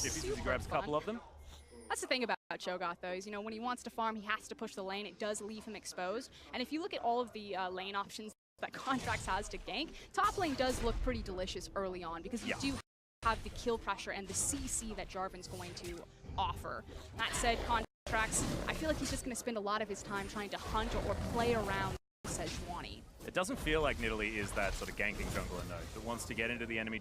chippies as he grabs a couple of them. That's the thing about Cho'Gath, though, is, when he wants to farm, he has to push the lane. It does leave him exposed. And if you look at all of the lane options that Contracts has to gank, top lane does look pretty delicious early on because you do have the kill pressure and the CC that Jarvan's going to offer. That said, Contracts, I feel like he's just going to spend a lot of his time trying to hunt or play around Sejuani. It doesn't feel like Nidalee is that sort of ganking jungler, no, that wants to get into the enemy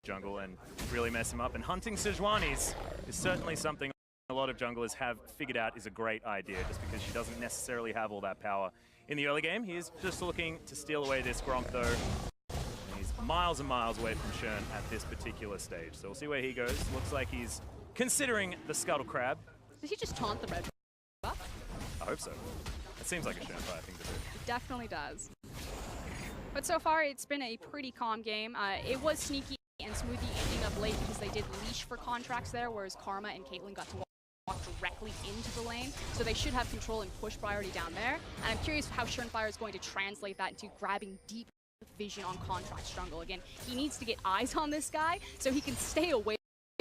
jungle and really mess him up. And hunting Sejuani's is certainly something a lot of junglers have figured out is a great idea, just because she doesn't necessarily have all that power in the early game. He is just looking to steal away this Gromp, though. And he's miles and miles away from Shern at this particular stage. So we'll see where he goes. Looks like he's considering the Scuttle Crab. Did he just taunt the red buff? I hope so. It seems like a Shernfire thing to do. It definitely does. But so far, it's been a pretty calm game. It was sneaky and Smoothie ending up late because they did leash for Contracts there, whereas Karma and Caitlyn got to walk directly into the lane. So they should have control and push priority down there. And I'm curious how Shernfire is going to translate that into grabbing deep vision on Contracts jungle. Again, he needs to get eyes on this guy so he can stay away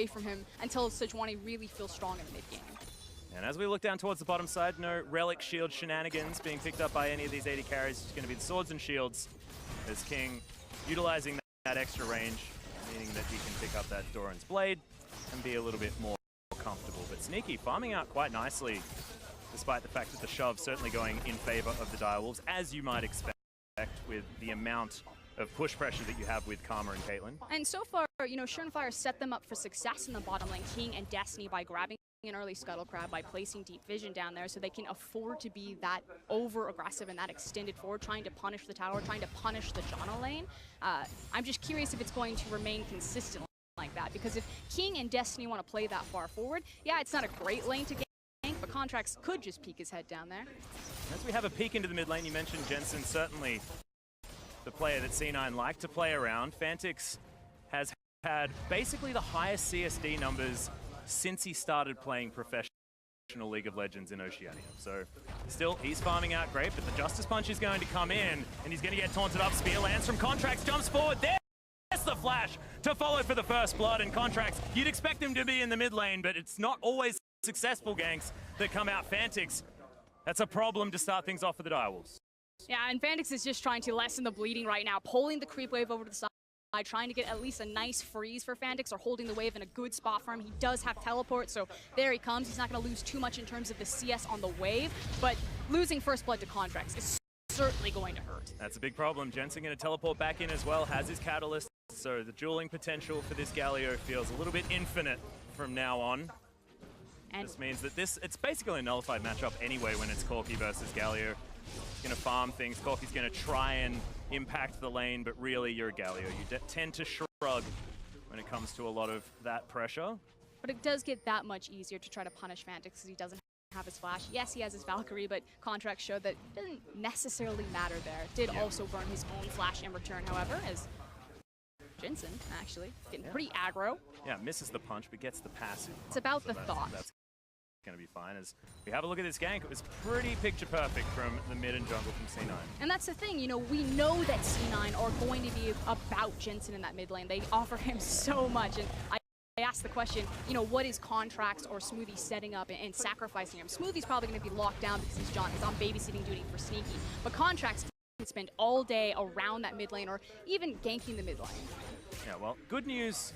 from him until Sejuani really feels strong in the mid game. And as we look down towards the bottom side, no relic shield shenanigans being picked up by any of these AD carries. It's going to be the swords and shields as King utilizing that extra range, meaning that he can pick up that Doran's blade and be a little bit more comfortable. But Sneaky farming out quite nicely, despite the fact that the shove's certainly going in favor of the Direwolves, as you might expect with the amount of push pressure that you have with Karma and Caitlyn. And so far, Shernfire set them up for success in the bottom lane, King and Destiny, by grabbing an early Scuttle Crab, by placing deep vision down there so they can afford to be that over-aggressive and that extended forward, trying to punish the tower, trying to punish the Janna lane. I'm just curious if it's going to remain consistent like that, because if King and Destiny want to play that far forward, yeah, it's not a great lane to gank, but Contracts could just peek his head down there. As we have a peek into the mid lane, you mentioned Jensen, certainly the player that C9 like to play around. Fantix has had basically the highest CSD numbers since he started playing professional League of Legends in Oceania. So still, he's farming out great, but the Justice Punch is going to come in, and he's going to get taunted up. Spear lands from Contracts, jumps forward. There's the flash to follow for the first blood, and Contracts, you'd expect him to be in the mid lane, but it's not always successful ganks that come out. Fantix, that's a problem to start things off for the Direwolves. Yeah, and Fantix is just trying to lessen the bleeding right now, pulling the creep wave over to the side, trying to get at least a nice freeze for Fantix, or holding the wave in a good spot for him. He does have teleport, so there he comes. He's not going to lose too much in terms of the CS on the wave, but losing first blood to Contracts is certainly going to hurt. That's a big problem. Jensen going to teleport back in as well, has his catalyst, so the dueling potential for this Galio feels a little bit infinite from now on. And this means that it's basically a nullified matchup anyway when it's Corki versus Galio. He's going to farm things. Corki's going to try and impact the lane, but really you're a Galio. You tend to shrug when it comes to a lot of that pressure. But it does get that much easier to try to punish Fantix because he doesn't have his flash. Yes, he has his Valkyrie, but Contracts showed that it doesn't necessarily matter there. Did also burn his own flash in return, however, as Jensen, actually, getting pretty aggro. Yeah, misses the punch, but gets the passive. It's about so the thought. That's going to be fine. As we have a look at this gank, it was pretty picture perfect from the mid and jungle from C9. And that's the thing, we know that C9 are going to be about Jensen in that mid lane. They offer him so much, and I asked the question, what is Contracts or Smoothie setting up and sacrificing him? Smoothie's probably going to be locked down because he's on babysitting duty for Sneaky, but Contracts can spend all day around that mid lane or even ganking the mid lane. Yeah, well, good news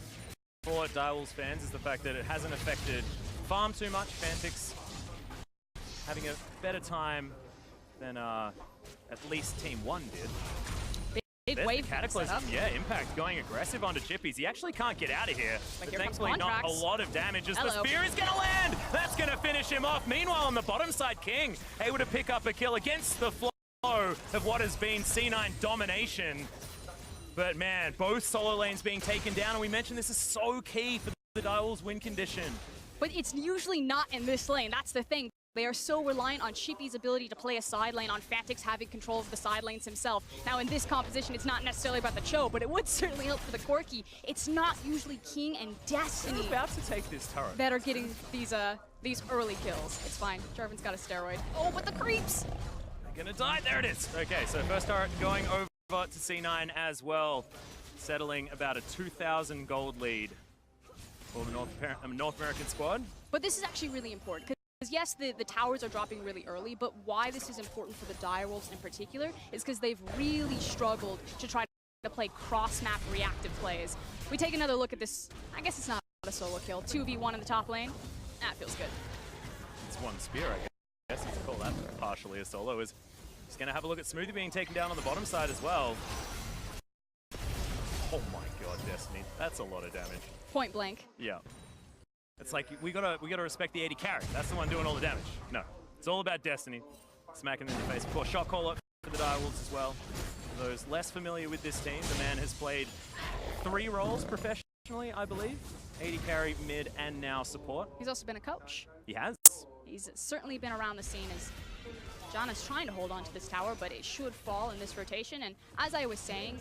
for Direwolves fans is the fact that it hasn't affected farm too much. Fantix having a better time than at least Team 1 did. Big There's wave the Cataclysm, Impact going aggressive onto Chippies. He actually can't get out of here, but thankfully not a lot of damage as the spear is going to land. That's going to finish him off. Meanwhile, on the bottom side, King able to pick up a kill against the flow of what has been C9 domination. But man, both solo lanes being taken down, and we mentioned this is so key for the Direwolves win condition. But it's usually not in this lane, that's the thing. They are so reliant on Chippy's ability to play a side lane, on Fantix having control of the side lanes himself. Now in this composition, it's not necessarily about the Cho, but it would certainly help for the Corki. It's not usually King and Destiny about to take this turret that are getting these early kills. It's fine, Jarvan's got a steroid. Oh, but the creeps! They're gonna die, there it is. Okay, so first turret going over to C9 as well, settling about a 2,000 gold lead for the North American squad. But this is actually really important. Because yes, the towers are dropping really early, but why this is important for the Direwolves in particular is because they've really struggled to try to play cross-map reactive plays. We take another look at this. I guess it's not a solo kill. 2v1 in the top lane. That feels good. It's one spear, I guess you could call that partially a solo. Is just going to have a look at Smoothie being taken down on the bottom side as well. Oh my god, Destiny. That's a lot of damage. Point blank. Yeah. It's like, we gotta respect the 80 carry. That's the one doing all the damage. No. It's all about Destiny. Smacking them in the face. Of course, shot call up for the Direwolves as well. For those less familiar with this team, the man has played 3 roles professionally, I believe. 80 carry, mid, and now support. He's also been a coach. He has. He's certainly been around the scene as John is trying to hold on to this tower, but it should fall in this rotation. And as I was saying,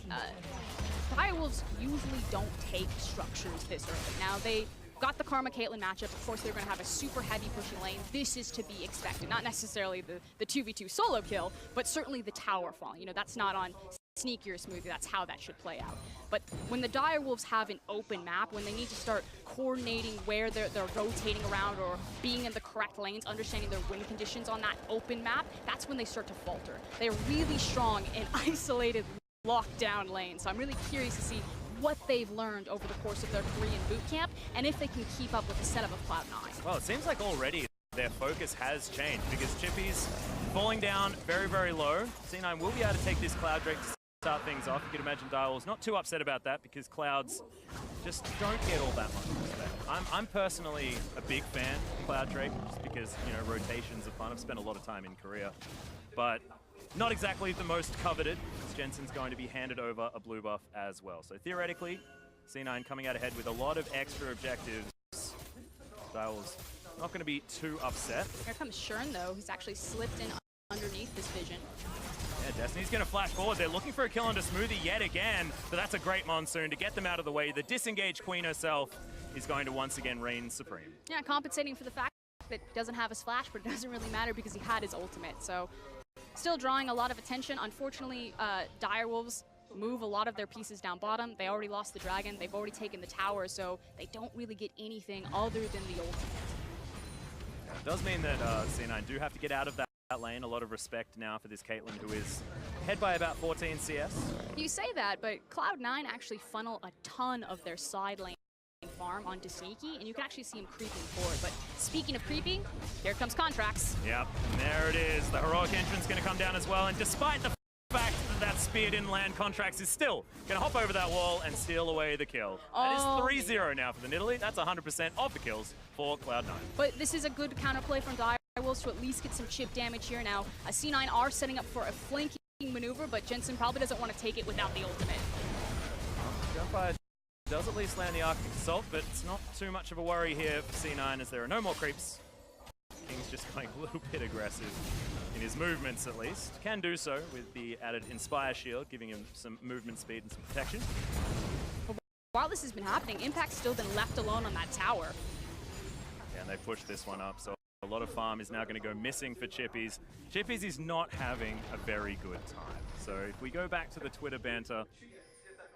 Direwolves usually don't take structures this early. Now, they got the Karma Caitlyn matchup. Of course, they're going to have a super heavy pushing lane. This is to be expected. Not necessarily the 2v2 solo kill, but certainly the tower falling. You know, that's not on Sneaky or Smoothie. That's how that should play out. But when the Direwolves have an open map, when they need to start coordinating where they're rotating around or being in the correct lanes, understanding their win conditions on that open map, that's when they start to falter. They're really strong in isolated, lockdown lanes. So I'm really curious to see what they've learned over the course of their Korean boot camp, and if they can keep up with the setup of Cloud9. Well, it seems like already their focus has changed because Chippy's falling down very, very low. C9 will be able to take this Cloud Drake to start things off. You can imagine Direwolves not too upset about that because Clouds just don't get all that much respect. I'm personally a big fan of Cloud Drake just because, you know, rotations are fun. I've spent a lot of time in Korea, but not exactly the most coveted. Jensen's going to be handed over a blue buff as well. So theoretically, C9 coming out ahead with a lot of extra objectives. Direwolves not going to be too upset. Here comes Shern, though. He's actually slipped in underneath this vision. Yeah, Destiny's going to flash forward. They're looking for a kill onto Smoothie yet again. So that's a great Monsoon to get them out of the way. The disengaged Queen herself is going to once again reign supreme. Yeah, compensating for the fact that he doesn't have his flash, but it doesn't really matter because he had his ultimate. So still drawing a lot of attention. Unfortunately, Direwolves move a lot of their pieces down bottom. They already lost the dragon. They've already taken the tower, so they don't really get anything other than the ultimate. It does mean that C9 do have to get out of that lane. A lot of respect now for this Caitlyn, who is ahead by about 14 CS. You say that, but Cloud9 actually funnel a ton of their side lane farm onto Sneaky, and you can actually see him creeping forward. But speaking of creeping, here comes Contracts. Yep, and there it is. The heroic entrance going to come down as well, and despite the fact that that spear didn't land, Contracts is still going to hop over that wall and steal away the kill. Oh, that is 3-0 now for the Nidalee. That's 100% of the kills for Cloud9. But this is a good counterplay from Direwolves to at least get some chip damage here now. C9 are setting up for a flanking maneuver, but Jensen probably doesn't want to take it without the ultimate. Gunfire does at least land the Arctic Assault, but it's not too much of a worry here for C9 as there are no more creeps. King's just going a little bit aggressive in his movements at least. Can do so with the added Inspire Shield, giving him some movement speed and some protection. But while this has been happening, Impact's still been left alone on that tower. Yeah, and they pushed this one up, so a lot of farm is now going to go missing for Chippies. Chippies is not having a very good time. So if we go back to the Twitter banter,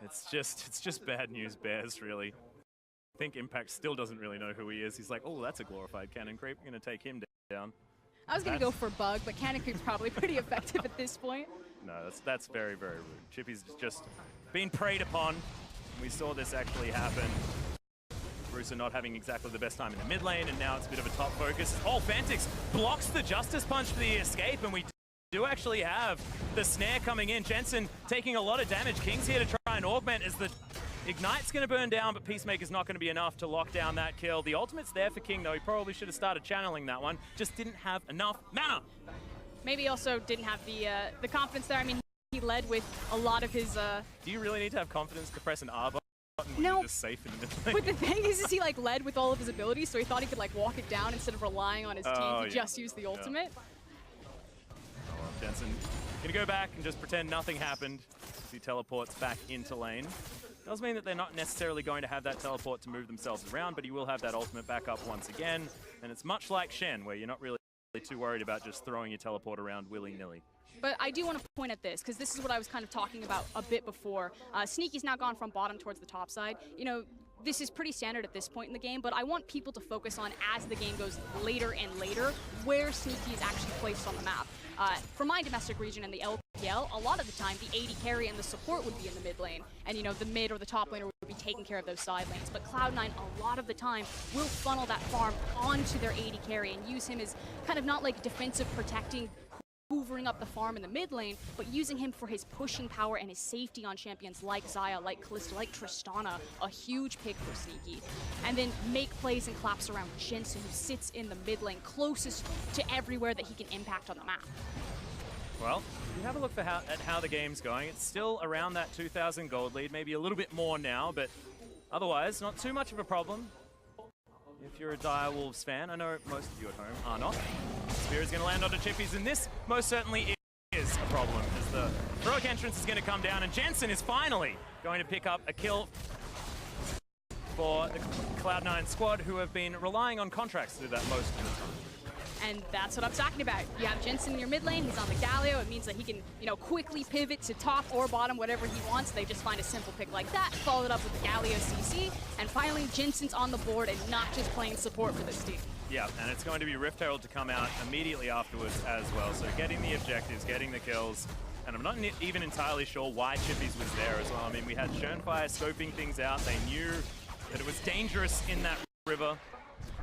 it's just bad news bears, really. I think Impact still doesn't really know who he is. He's like, oh, that's a glorified cannon creep. I'm going to take him down. I was going to go for Bug, but cannon creep's probably pretty effective at this point. No, that's very, very rude. Chippy's just been preyed upon. We saw this actually happen. Bruiser not having exactly the best time in the mid lane, and now it's a bit of a top focus. Oh, Fantix blocks the Justice Punch for the escape, and we do actually have the snare coming in. Jensen taking a lot of damage. King's here to try and augment as the Ignite's going to burn down, but Peacemaker's not going to be enough to lock down that kill. The ultimate's there for King, though. He probably should have started channeling that one. Just didn't have enough mana. Maybe also didn't have the confidence there. I mean, he led with a lot of his... Do you really need to have confidence to press an R button when no. you're just safe in the mid lane? But the thing is he like led with all of his abilities, so he thought he could like walk it down instead of relying on his team to just use the ultimate. Jensen gonna go back and just pretend nothing happened as he teleports back into lane. Does mean that they're not necessarily going to have that teleport to move themselves around, but he will have that ultimate back up once again. And it's much like Shen, where you're not really too worried about just throwing your teleport around willy-nilly. But I do want to point at this, because this is what I was kind of talking about a bit before. Sneaky's now gone from bottom towards the top side. You know, this is pretty standard at this point in the game, but I want people to focus on, as the game goes later and later, where Sneaky is actually placed on the map. For my domestic region in the LPL, a lot of the time the AD carry and the support would be in the mid lane, and the mid or the top laner would be taking care of those side lanes. But Cloud9 a lot of the time will funnel that farm onto their AD carry and use him as kind of not like defensive protecting, hoovering up the farm in the mid lane, but using him for his pushing power and his safety on champions like Xayah, like Kalista, like Tristana, a huge pick for Sneaky. And then make plays and collapse around Jensen, who sits in the mid lane closest to everywhere that he can impact on the map. Well, you have a look at how the game's going. It's still around that 2,000 gold lead, maybe a little bit more now, but otherwise, not too much of a problem. If you're a Direwolves fan, I know most of you at home are not. Spear is going to land onto Chippies, and this most certainly is a problem, as the heroic entrance is going to come down, and Jensen is finally going to pick up a kill for the Cloud9 squad, who have been relying on contracts to do that most of the time. And that's what I'm talking about. You have Jensen in your mid lane, he's on the Galio. It means that he can, quickly pivot to top or bottom, whatever he wants. They just find a simple pick like that, follow it up with the Galio CC, and finally Jensen's on the board and not just playing support for this team. Yeah, and it's going to be Rift Herald to come out immediately afterwards as well. So getting the objectives, getting the kills, and I'm not even entirely sure why Chippies was there as well. I mean, we had Schönfire scoping things out. They knew that it was dangerous in that river.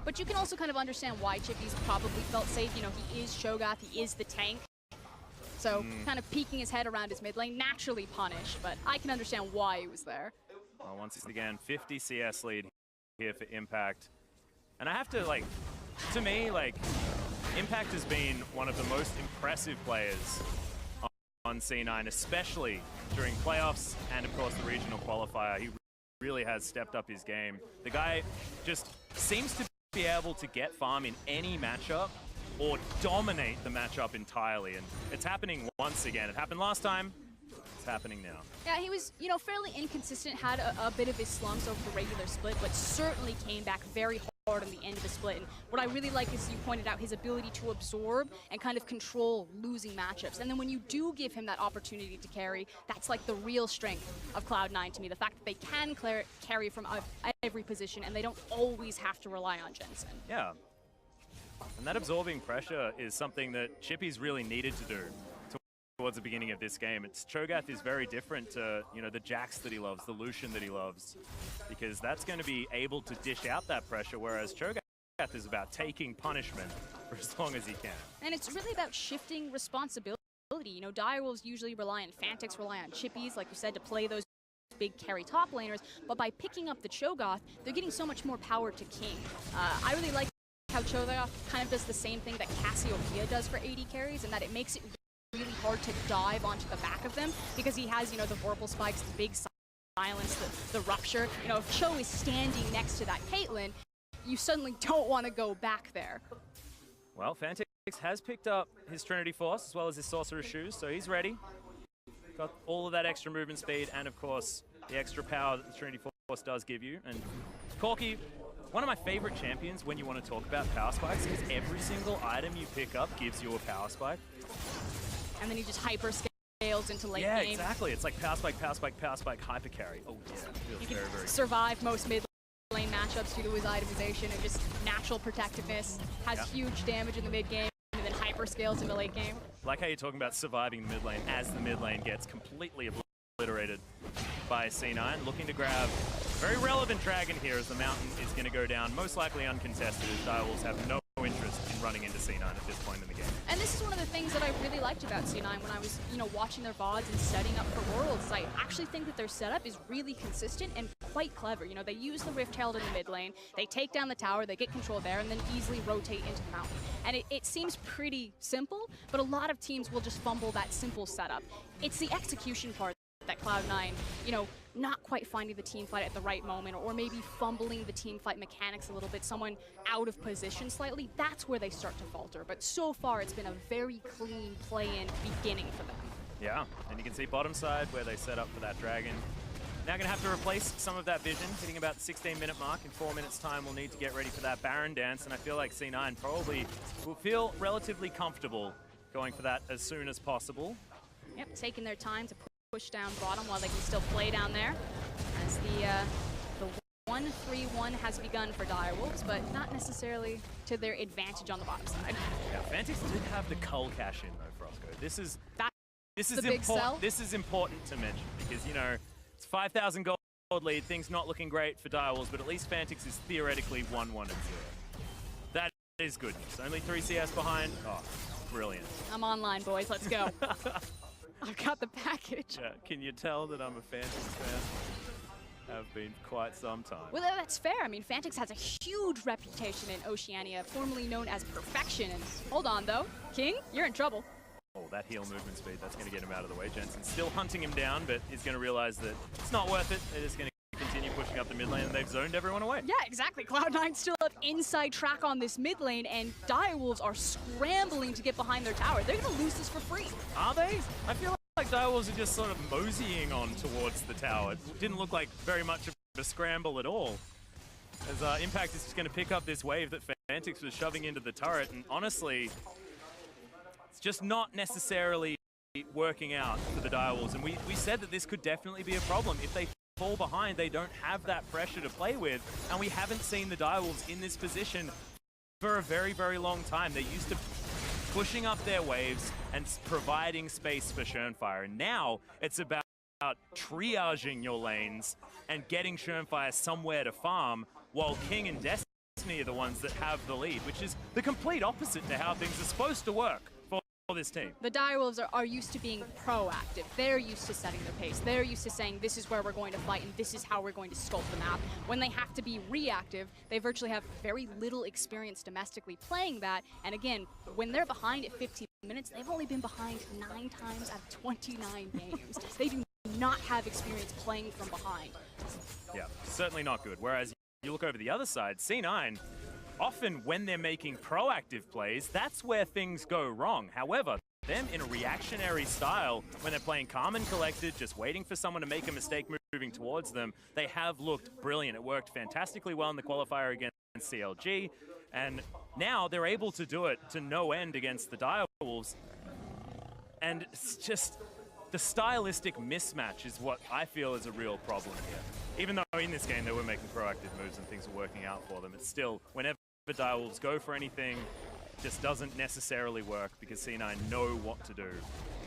But you can also kind of understand why Chippies probably felt safe. He is Shogoth, he is the tank. So kind of peeking his head around his mid lane, naturally punished, but I can understand why he was there. Well, once again, 50 CS lead here for Impact. And I have to, to me, Impact has been one of the most impressive players on C9, especially during playoffs and, of course, the regional qualifier. He really has stepped up his game. The guy just seems to be able to get farm in any matchup or dominate the matchup entirely, and it's happening once again. It happened last time, it's happening now. Yeah, he was, fairly inconsistent, had a bit of his slumps over the regular split, but certainly came back very hard on the end of the split. And what I really like is, you pointed out, his ability to absorb and kind of control losing matchups. And then when you do give him that opportunity to carry, that's like the real strength of Cloud9 to me. The fact that they can carry from every position and they don't always have to rely on Jensen. Yeah. And that absorbing pressure is something that Chippies really needed to do towards the beginning of this game. Cho'Gath is very different to, the Jax that he loves, the Lucian that he loves, because that's going to be able to dish out that pressure, whereas Cho'Gath is about taking punishment for as long as he can. And it's really about shifting responsibility. Direwolves usually rely on Fantix, rely on Chippies, like you said, to play those big carry top laners, but by picking up the Cho'Gath, they're getting so much more power to King. I really like how Cho'Gath kind of does the same thing that Cassiopeia does for AD carries, and that it makes it really hard to dive onto the back of them, because he has, the Vorpal spikes, the big silence, the rupture. If Cho is standing next to that Caitlyn, you suddenly don't want to go back there. Well, Fantix has picked up his Trinity Force as well as his Sorcerer's Shoes, so he's ready. Got all of that extra movement speed and, of course, the extra power that the Trinity Force does give you. And Corki, one of my favorite champions when you want to talk about power spikes, because every single item you pick up gives you a power spike. And then he just hyper scales into late game. Yeah, exactly. It's like power spike, power spike, power spike, hyper carry. Oh yeah, feels he very, can very survive most mid lane matchups due to his itemization and just natural protectiveness. Has huge damage in the mid game and then hyper scales into late game. Like how you're talking about surviving the mid lane as the mid lane gets completely obliterated by C9. Looking to grab a very relevant dragon here, as the mountain is going to go down, most likely uncontested, as Direwolves have no interest in running into C9 at this point in the game. And this is one of the things that I really liked about C9 when I was, watching their VODs and setting up for Worlds. I actually think that their setup is really consistent and quite clever. They use the Rift Herald in the mid lane, they take down the tower, they get control there, and then easily rotate into the mountain. And it seems pretty simple, but a lot of teams will just fumble that simple setup. It's the execution part that Cloud9, not quite finding the team fight at the right moment, or maybe fumbling the team fight mechanics a little bit, someone out of position slightly, that's where they start to falter. But so far, it's been a very clean play-in beginning for them. Yeah, and you can see bottom side where they set up for that dragon. Now going to have to replace some of that vision, hitting about the 16-minute mark. In 4 minutes time, we'll need to get ready for that Baron dance, and I feel like C9 probably will feel relatively comfortable going for that as soon as possible. Yep, taking their time to push down bottom while they can still play down there. As the 1-3-1 has begun for Direwolves, but not necessarily to their advantage on the bottom side. Yeah, Fantix did have the cull cash in though, Frosco. This is the big sell. This is important to mention because, you know, it's 5,000 gold lead, things not looking great for Direwolves, but at least Fantix is theoretically 1-1-0. That is good news. Only 3 CS behind. Oh, brilliant. I'm online, boys. Let's go. I've got the package. Yeah, can you tell that I'm a Fantix fan? Have been quite some time. Well, that's fair. I mean, Fantix has a huge reputation in Oceania, formerly known as Perfection. And hold on, though. King, you're in trouble. Oh, that heal movement speed, that's going to get him out of the way. Jensen's still hunting him down, but he's going to realize that it's not worth it. They're just going to continue pushing up the mid lane, and they've zoned everyone away. Yeah, exactly. Cloud9 still have inside track on this mid lane, and Direwolves are scrambling to get behind their tower. They're going to lose this for free. Are they? I feel like Direwolves are just sort of moseying on towards the tower. It didn't look like very much of a scramble at all. As Impact is just going to pick up this wave that Fantix was shoving into the turret, and honestly, it's just not necessarily working out for the Direwolves. And we said that this could definitely be a problem. If they fall behind, they don't have that pressure to play with, and we haven't seen the Direwolves in this position for a very, very long time. They're used to pushing up their waves and providing space for Schönfire. And now it's about triaging your lanes and getting Schönfire somewhere to farm, while King and Destiny are the ones that have the lead, which is the complete opposite to how things are supposed to work for this team. The Direwolves are used to being proactive. They're used to setting their pace. They're used to saying, this is where we're going to fight and this is how we're going to sculpt the map. When they have to be reactive, they virtually have very little experience domestically playing that. And again, when they're behind at 15 minutes, they've only been behind 9 times out of 29 games. They do not have experience playing from behind. Yeah, certainly not good. Whereas you look over the other side, C9, often when they're making proactive plays, that's where things go wrong. However, them in a reactionary style, when they're playing calm and collected, just waiting for someone to make a mistake moving towards them, they have looked brilliant. It worked fantastically well in the qualifier against CLG, and now they're able to do it to no end against the Direwolves. And it's just the stylistic mismatch is what I feel is a real problem here. Even though in this game they were making proactive moves and things were working out for them, it's still, whenever Direwolves go for anything, it just doesn't necessarily work because C9 know what to do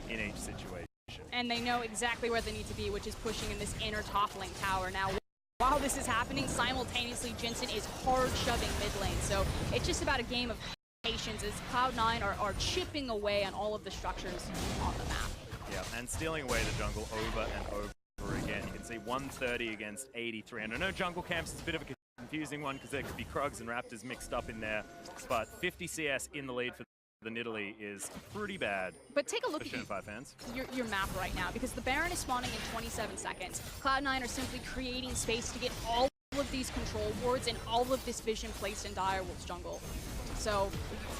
in each situation. And they know exactly where they need to be, which is pushing in this inner top lane tower. Now, while this is happening, simultaneously Jensen is hard shoving mid lane, so it's just about a game of patience as Cloud9 are chipping away on all of the structures on the map. Yeah, and stealing away the jungle over and over again. You can see 130 against 83. And I know jungle camps is a bit of a confusing one because there could be Krugs and Raptors mixed up in there, but 50 CS in the lead for the Nidalee is pretty bad. But take a look at Schönfire fans. Your map right now, because the Baron is spawning in 27 seconds. Cloud9 are simply creating space to get all of these control wards and all of this vision placed in Direwolves jungle. So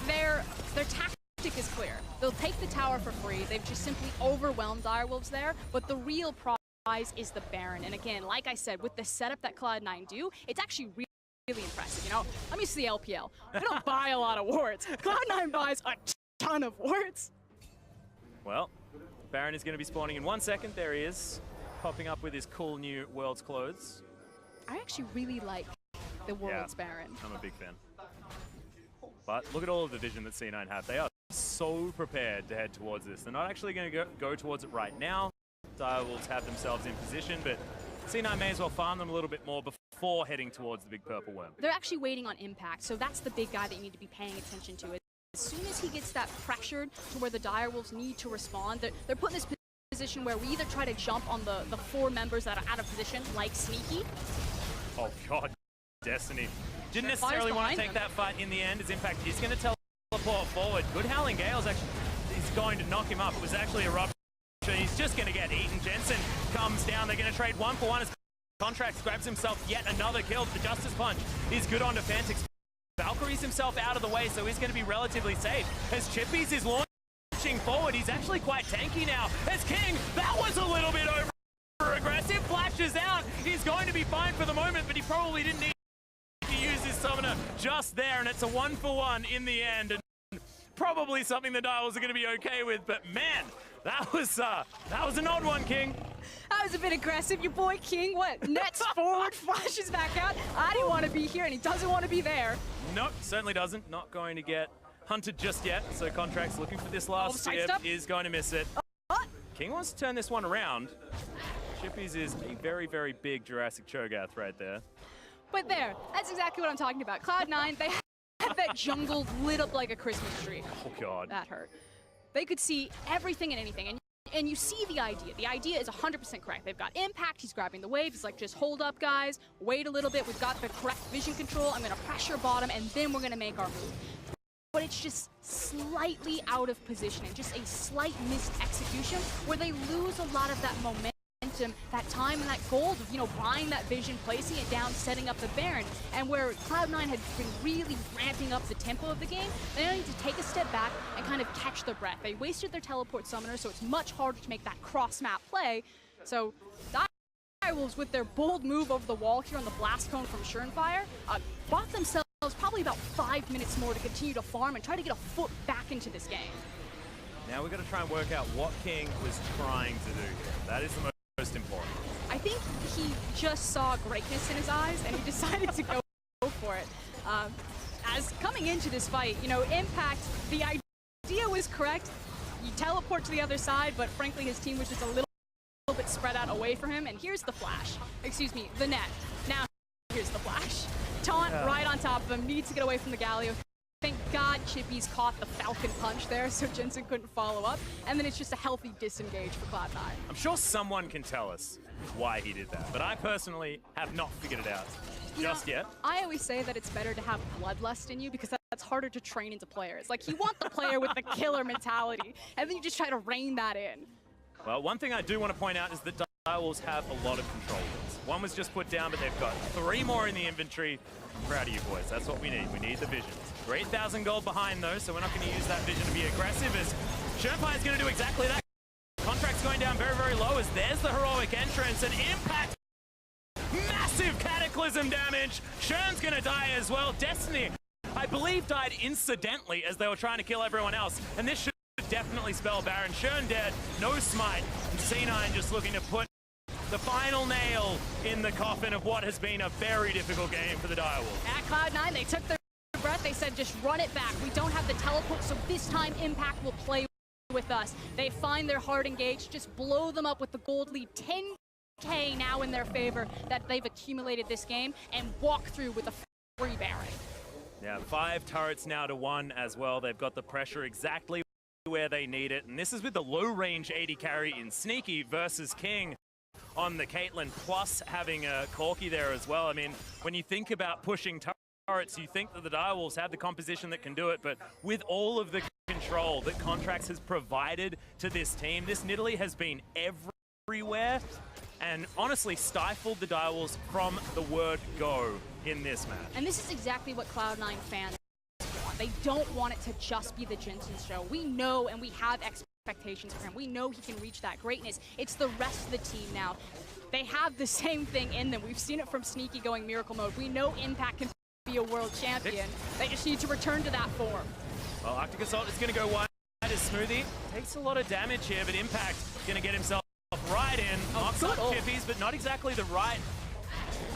their tactic is clear. They'll take the tower for free. They've just simply overwhelmed Direwolves there, but the real prize is the Baron. And again, like I said, with the setup that Cloud9 do, it's actually really impressive. You know, I'm used to the LPL. I don't buy a lot of wards. Cloud9 buys a ton of wards. Well, Baron is going to be spawning in 1 second. There he is, popping up with his cool new World's clothes. I actually really like the World's Baron. I'm a big fan. But look at all of the vision that C9 have. They are so prepared to head towards this. They're not actually going to go towards it right now. Direwolves have themselves in position, but C9 may as well farm them a little bit more before heading towards the big purple worm. They're actually waiting on impact, so that's the big guy that you need to be paying attention to. As soon as he gets that pressured to where the Direwolves need to respond, they're put in this position where we either try to jump on the 4 members that are out of position, like Sneaky. Oh god, Destiny. Didn't necessarily want to take that fight in the end, as Impact is going to teleport forward. Good Howling Gale's actually, he's going to knock him up. It was actually a rupture. He's just going to get eaten. Jensen comes down. They're going to trade 1-for-1 as Contracts grabs himself yet another kill. The Justice Punch is good onto Fantix. Valkyrie's himself out of the way, so he's going to be relatively safe. As Chippies is launching forward, he's actually quite tanky now. As King, that was a little bit over-aggressive. Flashes out. He's going to be fine for the moment, but he probably didn't need to use his summoner just there, and it's a 1-for-1 in the end. And probably something the Dials are going to be okay with, but man, that was an odd one, King. That was a bit aggressive. Your boy King, what, nets forward, flashes back out. I didn't want to be here, and he doesn't want to be there. Nope, certainly doesn't. Not going to get hunted just yet. So Contract's looking for this last tip, is going to miss it. King wants to turn this one around. Chippies is a very, very big Jurassic Cho'Gath right there. But there, that's exactly what I'm talking about. Cloud9, they had that jungle lit up like a Christmas tree. Oh, God. That hurt. They could see everything and anything. And you see the idea. The idea is 100% correct. They've got impact. He's grabbing the wave. He's like, just hold up, guys. Wait a little bit. We've got the correct vision control. I'm going to pressure bottom, and then we're going to make our move. But it's just slightly out of position and just a slight missed execution where they lose a lot of that momentum, that time and that gold of, you know, buying that vision, placing it down, setting up the Baron. And where Cloud9 had been really ramping up the tempo of the game, they now need to take a step back and kind of catch their breath. They wasted their teleport summoner, so it's much harder to make that cross-map play. So Direwolves, with their bold move over the wall here on the blast cone from Surenfire, bought themselves probably about 5 minutes more to continue to farm and try to get a foot back into this game. Now we've got to try and work out what King was trying to do here. That is the most important. I think he just saw greatness in his eyes and he decided to go for it. As coming into this fight, you know, Impact, the idea was correct. You teleport to the other side, but frankly his team was just a little bit spread out away from him. And here's the flash. Excuse me, the net. Now here's the flash. Taunt right on top of him, needs to get away from the Galio. Thank God Chippies caught the Falcon Punch there, so Jensen couldn't follow up. And then it's just a healthy disengage for Cloud9. I'm sure someone can tell us why he did that, but I personally have not figured it out just yet. I always say that it's better to have bloodlust in you because that's harder to train into players. Like, you want the player with the killer mentality, and then you just try to rein that in. Well, one thing I do want to point out is that Direwolves have a lot of control wins. One was just put down, but they've got 3 more in the inventory. I'm proud of you boys. That's what we need. We need the visions. 8,000 gold behind though, so we're not going to use that vision to be aggressive, as Surenfire is going to do exactly that. Contract's going down very, very low as there's the heroic entrance and impact. Massive cataclysm damage. Shern's going to die as well. Destiny, I believe, died incidentally as they were trying to kill everyone else, and this should definitely spell Baron. Shern dead, no smite, and C9 just looking to put the final nail in the coffin of what has been a very difficult game for the Direwolves. At Cloud9, they took their breath. They said, just run it back. We don't have the teleport, so this time Impact will play with us. They find their hard engage, just blow them up with the gold lead. 10K now in their favor that they've accumulated this game, and walk through with a free Baron. Yeah, 5 turrets now to 1 as well. They've got the pressure exactly where they need it, and this is with the low range 80 carry in Sneaky versus King on the Caitlyn, plus having a Corki there as well. I mean, when you think about pushing turrets, you think that the Direwolves have the composition that can do it, but with all of the control that Contracts has provided to this team, this Nidalee has been everywhere and honestly stifled the Direwolves from the word go in this match. And this is exactly what Cloud9 fans want. They don't want it to just be the Jensen show. We know and we have expectations for him. We know he can reach that greatness. It's the rest of the team now. They have the same thing in them. We've seen it from Sneaky going Miracle Mode. We know Impact can be a world champion. They just need to return to that form. Well, Arctic Assault is going to go wide as Smoothie. Takes a lot of damage here, but Impact going to get himself right in. Knocks up Chippies, but not exactly the right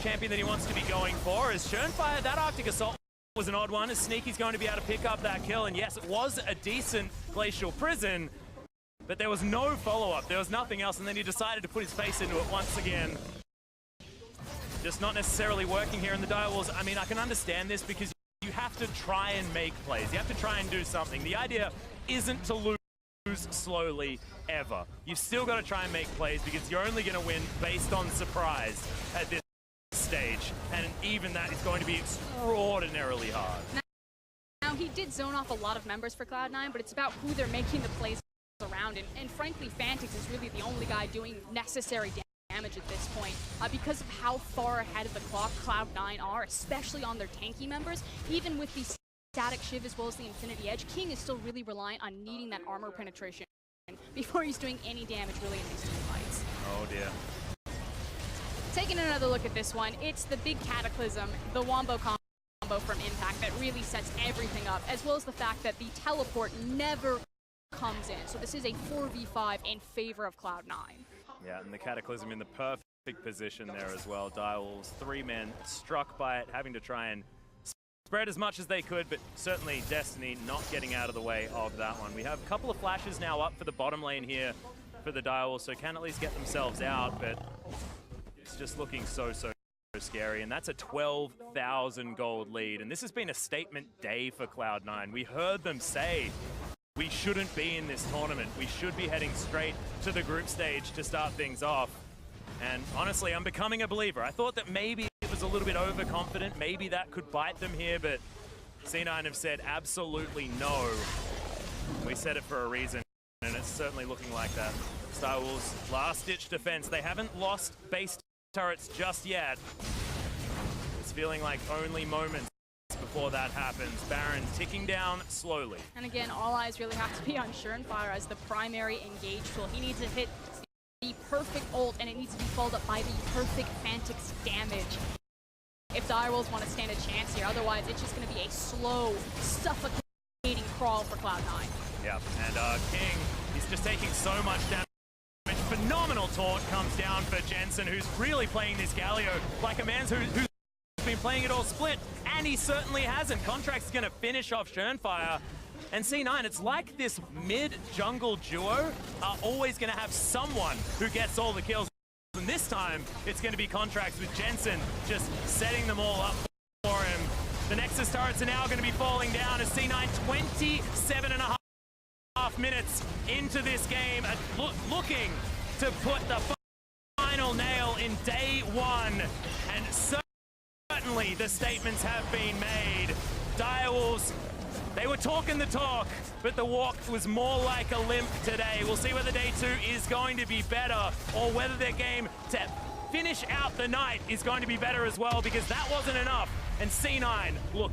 champion that he wants to be going for. As Surenfire, that Arctic Assault was an odd one, as Sneaky's going to be able to pick up that kill. And yes, it was a decent Glacial Prison, but there was no follow-up. There was nothing else, and then he decided to put his face into it once again. Just not necessarily working here in the Direwolves. I mean, I can understand this because you have to try and make plays. You have to try and do something. The idea isn't to lose slowly ever. You've still got to try and make plays because you're only going to win based on surprise at this stage. And even that is going to be extraordinarily hard. Now he did zone off a lot of members for Cloud9, but it's about who they're making the plays around. And frankly, Fantix is really the only guy doing necessary damage at this point. Because of how far ahead of the clock Cloud9 are, especially on their tanky members, even with the static Shiv as well as the Infinity Edge, King is still really reliant on needing that armor penetration before he's doing any damage really in these team fights. Oh dear. Taking another look at this one, it's the big Cataclysm, the Wombo combo from Impact that really sets everything up, as well as the fact that the teleport never comes in. So this is a 4v5 in favor of Cloud9. Yeah, and the Cataclysm in the perfect position there as well. Direwolves, 3 men struck by it, having to try and spread as much as they could, but certainly Destiny not getting out of the way of that one. We have a couple of flashes now up for the bottom lane here for the Direwolves, so can at least get themselves out, but it's just looking so scary, and that's a 12,000 gold lead, and this has been a statement day for Cloud9. We heard them say, we shouldn't be in this tournament. We should be heading straight to the group stage to start things off. And honestly, I'm becoming a believer. I thought that maybe it was a little bit overconfident. Maybe that could bite them here, but C9 have said absolutely no. We said it for a reason, and it's certainly looking like that. Direwolves, last-ditch defense. They haven't lost base turrets just yet. It's feeling like only moments before that happens. Baron ticking down slowly. And again, all eyes really have to be on Surenfire as the primary engage tool. He needs to hit the perfect ult, and it needs to be followed up by the perfect Fantix damage if Direwolves want to stand a chance here. Otherwise, it's just going to be a slow, suffocating crawl for Cloud9. Yeah, and King, he's just taking so much damage. Phenomenal taunt comes down for Jensen, who's really playing this Galio like a man who's been playing it all split, and he certainly hasn't. Contract's going to finish off Surenfire. And C9, it's like this mid-jungle duo are always going to have someone who gets all the kills. And this time, it's going to be Contracts with Jensen just setting them all up for him. The Nexus turrets are now going to be falling down as C9 27.5 minutes into this game, looking to put the final nail in day one. And certainly the statements have been made. Direwolves, they were talking the talk, but the walk was more like a limp today. We'll see whether day 2 is going to be better, or whether their game to finish out the night is going to be better as well, because that wasn't enough. And C9 look